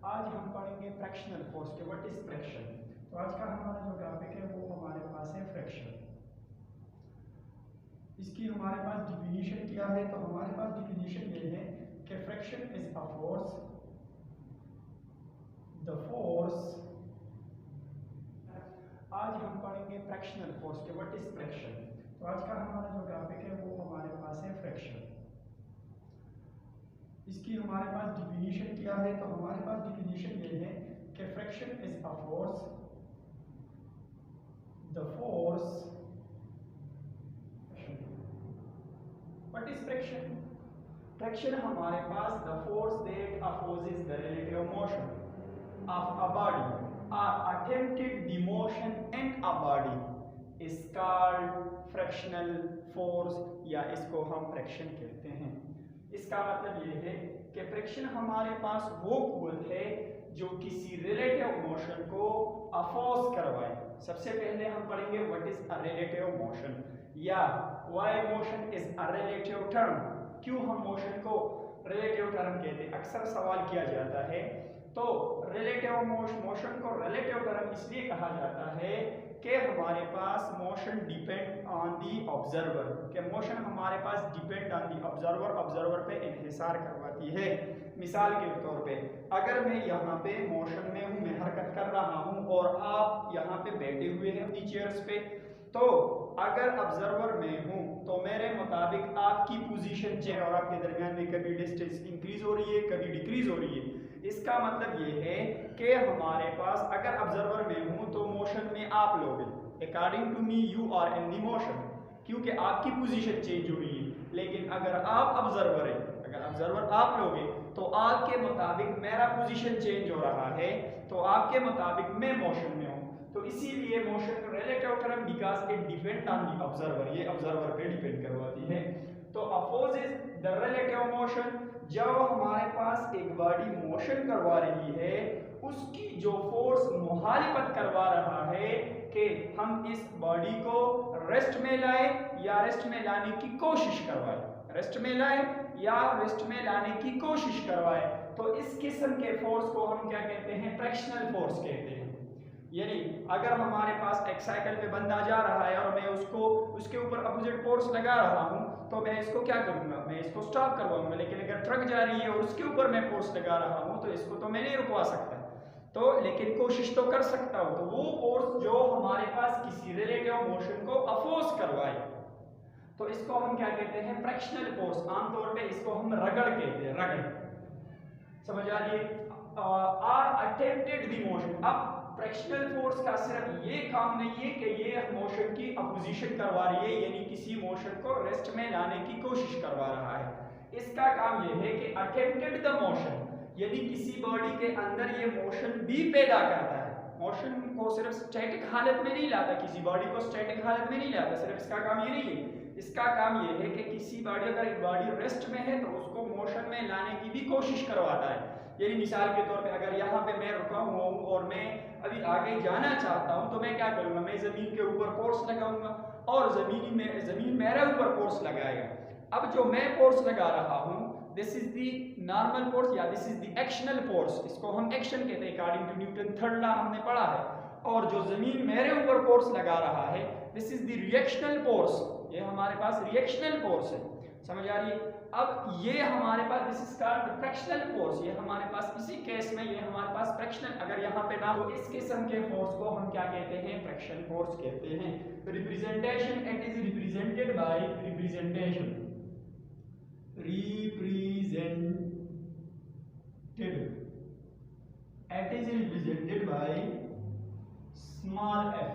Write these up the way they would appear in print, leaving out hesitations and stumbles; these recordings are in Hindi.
आज हम पढ़ेंगे फ्रैक्शनल फोर्स के व्हाट इज फ्रैक्शन। तो आज का हमारा जो टॉपिक है वो हमारे पास है फ्रैक्शन। इसकी हमारे पास डिफिनीशन क्या है, तो हमारे पास डिफिनीशन ये है कि friction is a force, the force. आज हम पढ़ेंगे फ्रैक्शनल फोर्स के व्हाट इज फ्रैक्शन। तो आज का हमारा जो टॉपिक है वो हमारे पास है फ्रैक्शन। इसकी हमारे पास डिफिनीशन क्या है, तो हमारे पास डिफिनीशन ये है कि friction is a force, the force. What is friction? Friction हमारे पास the force that opposes the relative motion of a body or attempted the motion in a body is called fractional force, या इसको हम फ्रैक्शन कहते हैं। इसका मतलब ये है कि फ्रिक्शन हमारे पास वो कुव्वत है जो किसी रिलेटिव मोशन को अपोज करवाए। सबसे पहले हम पढ़ेंगे what is a relative motion, या why motion is a relative term. क्यों हम मोशन को रिलेटिव टर्म कहते हैं, अक्सर सवाल किया जाता है। तो रिलेटिव मोशन को रिलेटिव टर्म इसलिए कहा जाता है कि हमारे पास motion depend on the observer, कि मोशन हमारे पास depend on the observer, observer पे इन्हिसार करवाती है। मिसाल के तौर पे अगर मैं यहाँ पे मोशन में हूँ, मैं हरकत कर रहा हूँ और आप यहाँ पे बैठे हुए हैं अपनी चेयर्स पे, तो अगर ऑब्जर्वर में हूँ तो मेरे मुताबिक आपकी पोजीशन चेंज और आपके दरमियान में कभी डिस्टेंस इंक्रीज हो रही है, कभी डिक्रीज हो रही है। इसका मतलब ये है कि हमारे पास अगर ऑब्जर्वर में हूं तो मोशन में आप लोग हैं, according to me you are in the motion, क्योंकि आपकी पोजीशन चेंज हो रही है। लेकिन अगर आप ऑब्जर्वर हैं, अगर ऑब्जर्वर आप लोग हैं, तो आपके मुताबिक मेरा पोजीशन चेंज हो रहा है, तो आपके मुताबिक मैं मोशन में हूं। तो इसीलिए motion relative term because it depend on the observer, ये ऑब्जर्वर पे डिपेंड करवाती है। तो अपोजिस द रिलेटिव मोशन, जब हमारे पास एक बॉडी मोशन करवा रही है, उसकी जो फोर्स मुखालिफत करवा रहा है कि हम इस बॉडी को रेस्ट में लाए या रेस्ट में लाने की कोशिश करवाए, रेस्ट में लाए या रेस्ट में लाने की कोशिश करवाए, तो इस किस्म के फोर्स को हम क्या कहते हैं, फ्रैक्शनल फोर्स कहते हैं। यानी अगर हमारे पास एक साइकिल पे बंदा जा रहा है और मैं उसको उसके ऊपर अपोजिट फोर्स लगा रहा हूं, तो मैं इसको क्या करूंगा, मैं इसको स्टॉप करवाऊंगा। लेकिन अगर ट्रक जा रही है और उसके ऊपर मैं फोर्स लगा रहा हूं, तो इसको तो मैं नहीं रुकवा सकता, तो लेकिन कोशिश तो कर सकता हूं। तो वो फोर्स जो हमारे पास किसी रिलेटिव मोशन को अपोज करवाए, तो इसको हम क्या कहते हैं, फ्रैक्शनल फोर्स। आमतौर पे इसको हम रगड़ कहते हैं, रगड़, समझ आ रही है। Are attempted the motion. अब फ्रैक्शनल फोर्स का सिर्फ ये काम नहीं है कि ये मोशन की अपोजिशन करवा रही है, यानी किसी मोशन को रेस्ट में लाने की कोशिश करवा रहा है। इसका काम ये है कि अटेम्प्टेड द मोशन, यानी किसी बॉडी के अंदर ये मोशन भी पैदा करता है। मोशन को सिर्फ स्टैटिक हालत में नहीं लाता, किसी बॉडी को स्टैटिक हालत में नहीं लाता, सिर्फ इसका काम ये नहीं है। इसका काम ये है कि किसी बॉडी, अगर एक बॉडी रेस्ट में है, तो उसको मोशन में लाने की भी कोशिश करवाता है। यानी मिसाल के तौर पे अगर यहाँ पे मैं रुका हुआ हूँ और मैं अभी आगे जाना चाहता हूँ, तो मैं क्या करूँगा, मैं ज़मीन के ऊपर फोर्स लगाऊंगा और ज़मीन मेरे ऊपर फोर्स लगाएगा। अब जो मैं फोर्स लगा रहा हूँ, this is the normal force या this is the actional force, इसको हम एक्शन कहते हैं, according to Newton third law हमने पढ़ा है। और जो ज़मीन मेरे ऊपर फोर्स लगा रहा है, this is the reactional force, ये हमारे पास रिएक्शनल फोर्स है, समझ आ रही है। अब ये हमारे पास this is called frictional force, ये हमारे पास इसी केस में ये हमारे पास फ्रैक्शनल, अगर यहाँ पे ना हो इस किस्म के फोर्स को हम क्या कहते हैं, फ्रैक्शन फोर्स कहते हैं। Representation, it is represented by representation, it is represented by small f,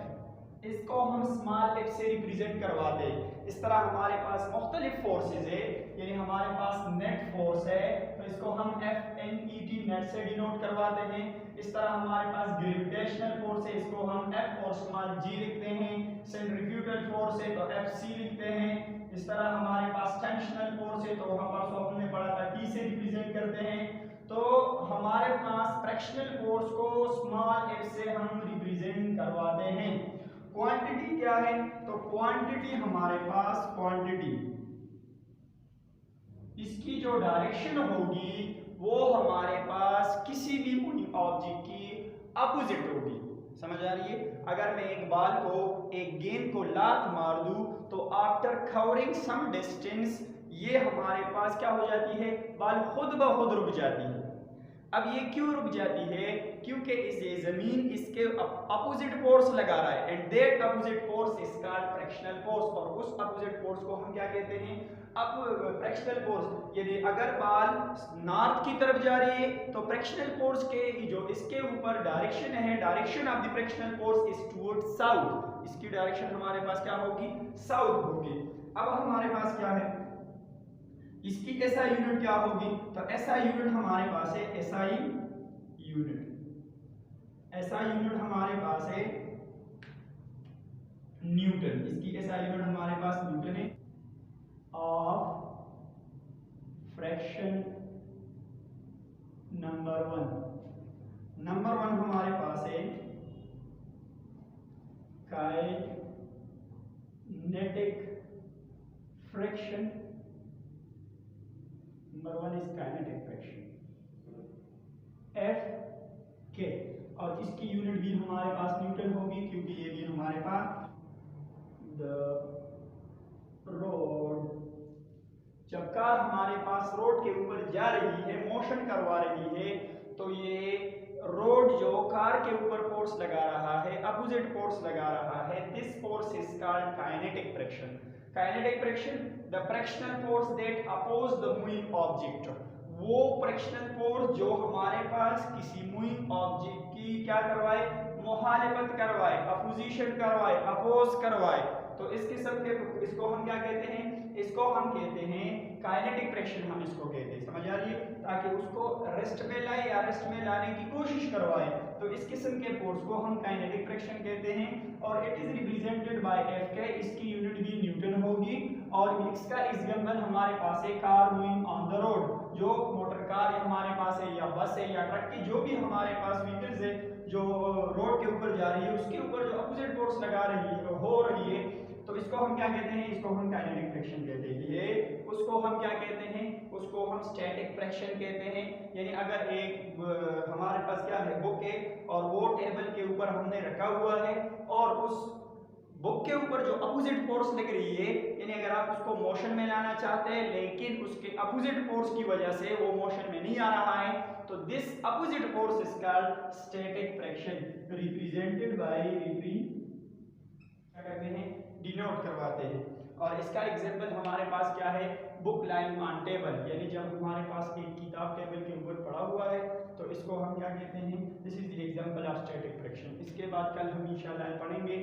इसको हम स्मॉल f से रिप्रेजेंट करवाते हैं। इस तरह हमारे पास मुख्तलिफ फोर्सेज है, यानी हमारे पास नेट फोर्स है, तो इसको हम FNET नेट से डिनोट करवाते हैं। इस तरह हमारे पास ग्रेविटेशनल फोर्स है, इसको हम F और स्मॉल g लिखते हैं। सेंट्रीफ्यूगल फोर्स है तो FC लिखते हैं। इस तरह हमारे पास टेंशनल फोर्स है, तो हम परसों हमने पढ़ा था T से रिप्रेजेंट करते हैं। तो हमारे पास फ्रैक्शनल फोर्स को स्मॉल f से हम रिप्रेजेंट करवाते हैं। क्वांटिटी क्या है, तो क्वांटिटी हमारे पास, क्वांटिटी इसकी जो डायरेक्शन होगी वो हमारे पास किसी भी मूविंग ऑब्जेक्ट की अपोजिट होगी। समझ आ रही है? अगर मैं एक बॉल को, एक गेंद को लात मार दूं तो आफ्टर कवरिंग सम डिस्टेंस ये हमारे पास क्या हो जाती है, बॉल खुद ब खुद रुक जाती है। अब ये क्यों रुक जाती है? क्योंकि इसे जमीन इसके अपोजिट फोर्स लगा रहा है, and that opposite force is called frictional force. और उस अपोजिट फोर्स को हम क्या कहते हैं? अब फ्रैक्शनल फोर्स। यदि अगर बॉल नॉर्थ की तरफ जा रही है तो फ्रैक्शनल फोर्स के जो इसके ऊपर डायरेक्शन है, direction of the frictional force is towards south. इसकी डायरेक्शन हमारे पास क्या होगी? साउथ होगी। अब हमारे पास क्या है, इसकी एसआई यूनिट क्या होगी? तो एसआई यूनिट हमारे पास है एसआई यूनिट। एसआई यूनिट हमारे पास है न्यूटन। इसकी एसआई यूनिट हमारे पास न्यूटन है। ऑफ फ्रैक्शन नंबर 1, नंबर 1 हमारे पास है kinetic fraction. Number 1 is kinetic fraction F के, और इसकी यूनिट भी हमारे पास न्यूटन होगी, क्योंकि ये भी हमारे पास द रोड, जब कार हमारे पास रोड के ऊपर जा रही है, मोशन करवा रही है, तो ये रोड जो कार के ऊपर फोर्स लगा रहा है, अपोजिट फोर्स लगा रहा है, this force is called kinetic friction. Kinetic friction, the frictional force that oppose the moving object. वो फ्रैक्शनल फोर्स जो हमारे पास किसी मूविंग ऑब्जेक्ट की क्या करवाए? मुखालिफत करवाए, अपोजिशन करवाए, अपोज करवाए। तो इस किस्म के इसको हम क्या कहते हैं? इसको हम कहते हैं काइनेटिक फ्रैक्शन, हम इसको कहते हैं। समझ आ रही है? ताकि उसको रेस्ट में लाए या रेस्ट में लाने की कोशिश करवाए, तो इस किस्म के फोर्स को हम काइनेटिक फ्रैक्शन कहते हैं। और it is represented by F के, इसकी यूनिट भी न्यूटन होगी। और इसका एग्जांपल हमारे पास है car moving on the road. जो मोटर कार हमारे पास है, या बस है, या ट्रक की जो भी हमारे पास व्हीकल्स है जो रोड के ऊपर जा रही है, उसके ऊपर जो अपोजिट फोर्स लगा रही है, हो रही है, तो इसको हम क्या कहते हैं? इसको हम काइनेटिक फ्रैक्शन कहते हैं। ये उसको हम क्या कहते हैं? उसको हम स्टैटिक फ्रैक्शन कहते हैं। यानी अगर एक हमारे पास क्या है, बुक है, और वो टेबल के ऊपर हमने रखा हुआ है, और उस बुक के ऊपर जो अपोजिट फोर्स लग रही है, यानी अगर आप उसको मोशन में लाना चाहते हैं लेकिन उसके अपोजिट फोर्स की वजह से वो मोशन में नहीं आ रहा है, तो this opposite force is called static fraction, represented by क्या कहते हैं? डिनोट करवाते हैं। और इसका एग्जांपल हमारे पास क्या है? बुक लाइन ऑन टेबल, यानी जब हमारे पास एक किताब टेबल के ऊपर पड़ा हुआ है, तो इसको हम क्या कहते हैं? This is the example of static fraction. इसके बाद कल हम इंशाल्लाह पढ़ेंगे